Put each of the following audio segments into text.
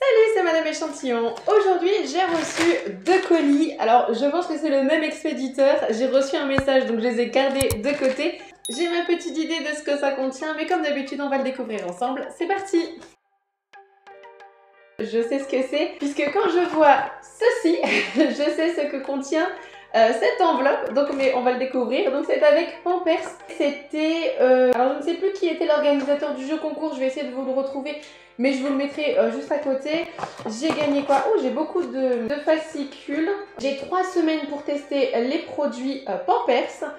Salut, c'est Madame Échantillon. Aujourd'hui, j'ai reçu 2 colis. Alors, je pense que c'est le même expéditeur. J'ai reçu un message, donc je les ai gardés de côté. J'ai ma petite idée de ce que ça contient, mais comme d'habitude, on va le découvrir ensemble. C'est parti! Je sais ce que c'est, puisque quand je vois ceci, je sais ce que contient cette enveloppe, donc mais on va le découvrir. Donc c'est avec Pampers. C'était, alors je ne sais plus qui était l'organisateur du jeu concours, je vais essayer de vous le retrouver, mais je vous le mettrai juste à côté. J'ai gagné quoi? Oh, j'ai beaucoup de fascicules. J'ai 3 semaines pour tester les produits Pampers.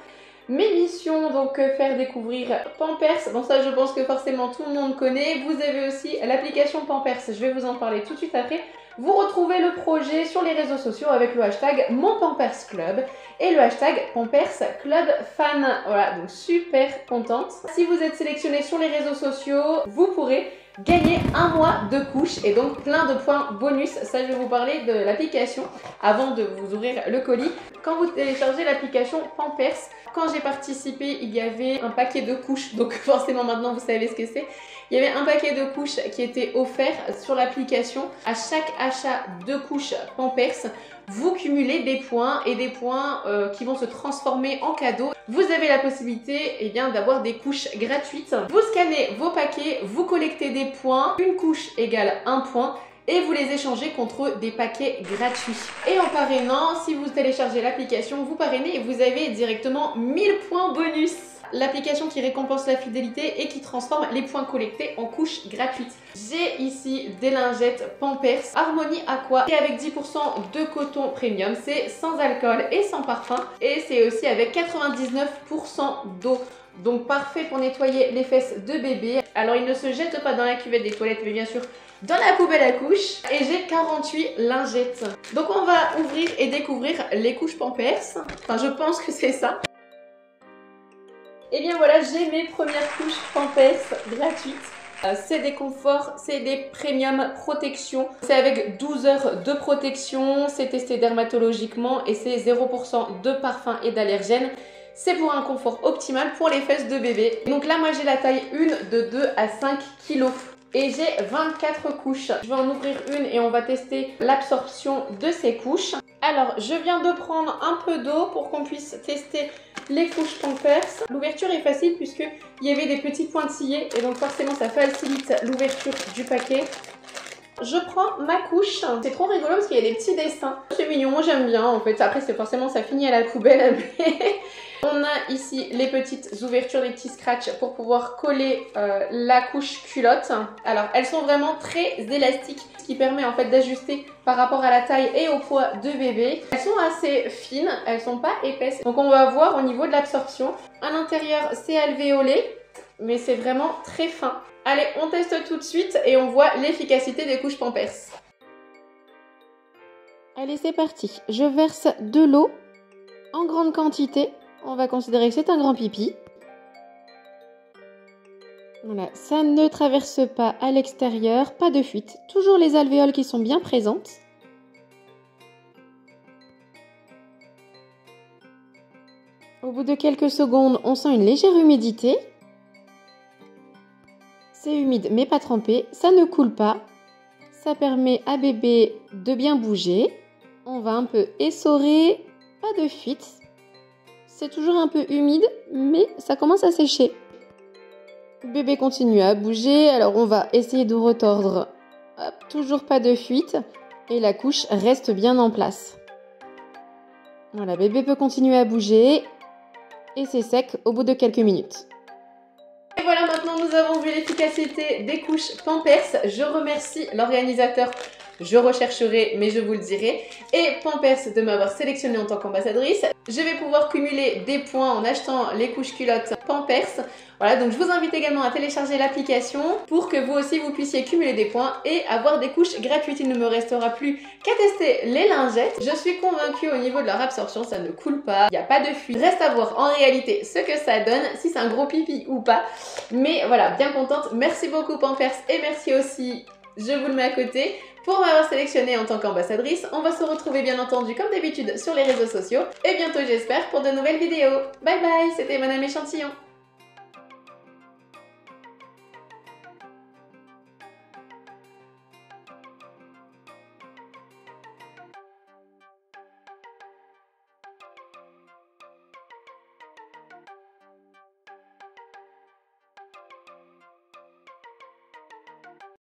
Mes missions, donc faire découvrir Pampers, bon ça je pense que forcément tout le monde connaît. Vous avez aussi l'application Pampers, je vais vous en parler tout de suite après. Vous retrouvez le projet sur les réseaux sociaux avec le hashtag MonPampersClub et le hashtag PampersClubFan. Voilà, donc super contente. Si vous êtes sélectionné sur les réseaux sociaux, vous pourrez gagner un mois de couches et donc plein de points bonus. Ça, je vais vous parler de l'application avant de vous ouvrir le colis. Quand vous téléchargez l'application Pampers, quand j'ai participé, il y avait un paquet de couches, donc forcément maintenant vous savez ce que c'est. Il y avait un paquet de couches qui était offert sur l'application. À chaque achat de couches Pampers, vous cumulez des points et des points qui vont se transformer en cadeaux. Vous avez la possibilité d'avoir des couches gratuites. Vous scannez vos paquets, vous collectez des points. Une couche égale un point. Et vous les échangez contre des paquets gratuits. Et en parrainant, si vous téléchargez l'application, vous parrainez et vous avez directement 1000 points bonus. L'application qui récompense la fidélité et qui transforme les points collectés en couches gratuites. J'ai ici des lingettes Pampers Harmonie Aqua et avec 10% de coton premium. C'est sans alcool et sans parfum. Et c'est aussi avec 99% d'eau. Donc parfait pour nettoyer les fesses de bébé. Alors il ne se jette pas dans la cuvette des toilettes, mais bien sûr dans la poubelle à couches. Et j'ai 48 lingettes. Donc on va ouvrir et découvrir les couches Pampers. Enfin je pense que c'est ça. Et bien voilà, j'ai mes premières couches Pampers gratuites. C'est des conforts, c'est des premium protection. C'est avec 12 heures de protection, c'est testé dermatologiquement et c'est 0% de parfum et d'allergènes. C'est pour un confort optimal pour les fesses de bébé. Donc là, moi j'ai la taille 1 de 2 à 5 kg. Et j'ai 24 couches. Je vais en ouvrir une et on va tester l'absorption de ces couches. Alors, je viens de prendre un peu d'eau pour qu'on puisse tester les couches Pampers. L'ouverture est facile puisqu'il y avait des petits pointillés et donc forcément ça facilite l'ouverture du paquet. Je prends ma couche. C'est trop rigolo parce qu'il y a des petits dessins. C'est mignon, moi j'aime bien en fait. Après, c'est forcément ça finit à la poubelle. Mais on a ici les petites ouvertures, les petits scratchs pour pouvoir coller la couche culotte. Alors, elles sont vraiment très élastiques, ce qui permet en fait d'ajuster par rapport à la taille et au poids de bébé. Elles sont assez fines, elles sont pas épaisses. Donc on va voir au niveau de l'absorption. À l'intérieur, c'est alvéolé, mais c'est vraiment très fin. Allez, on teste tout de suite et on voit l'efficacité des couches Pampers. Allez, c'est parti. Je verse de l'eau en grande quantité. On va considérer que c'est un grand pipi. Voilà, ça ne traverse pas à l'extérieur, pas de fuite. Toujours les alvéoles qui sont bien présentes. Au bout de quelques secondes, on sent une légère humidité. C'est humide mais pas trempé, ça ne coule pas. Ça permet à bébé de bien bouger. On va un peu essorer, pas de fuite. C'est toujours un peu humide, mais ça commence à sécher. Bébé continue à bouger, alors on va essayer de retordre. Hop, toujours pas de fuite. Et la couche reste bien en place. Voilà, bébé peut continuer à bouger. Et c'est sec au bout de quelques minutes. Et voilà, maintenant nous avons vu l'efficacité des couches Pampers. Je remercie l'organisateur. Je rechercherai, mais je vous le dirai. Et Pampers de m'avoir sélectionnée en tant qu'ambassadrice. Je vais pouvoir cumuler des points en achetant les couches culottes Pampers. Voilà, donc je vous invite également à télécharger l'application pour que vous aussi vous puissiez cumuler des points et avoir des couches gratuites. Il ne me restera plus qu'à tester les lingettes. Je suis convaincue au niveau de leur absorption, ça ne coule pas, il n'y a pas de fuite. Reste à voir en réalité ce que ça donne, si c'est un gros pipi ou pas. Mais voilà, bien contente. Merci beaucoup Pampers et merci aussi, je vous le mets à côté, pour m'avoir sélectionnée en tant qu'ambassadrice. On va se retrouver bien entendu comme d'habitude sur les réseaux sociaux et bientôt j'espère pour de nouvelles vidéos. Bye bye, c'était Madame Échantillon.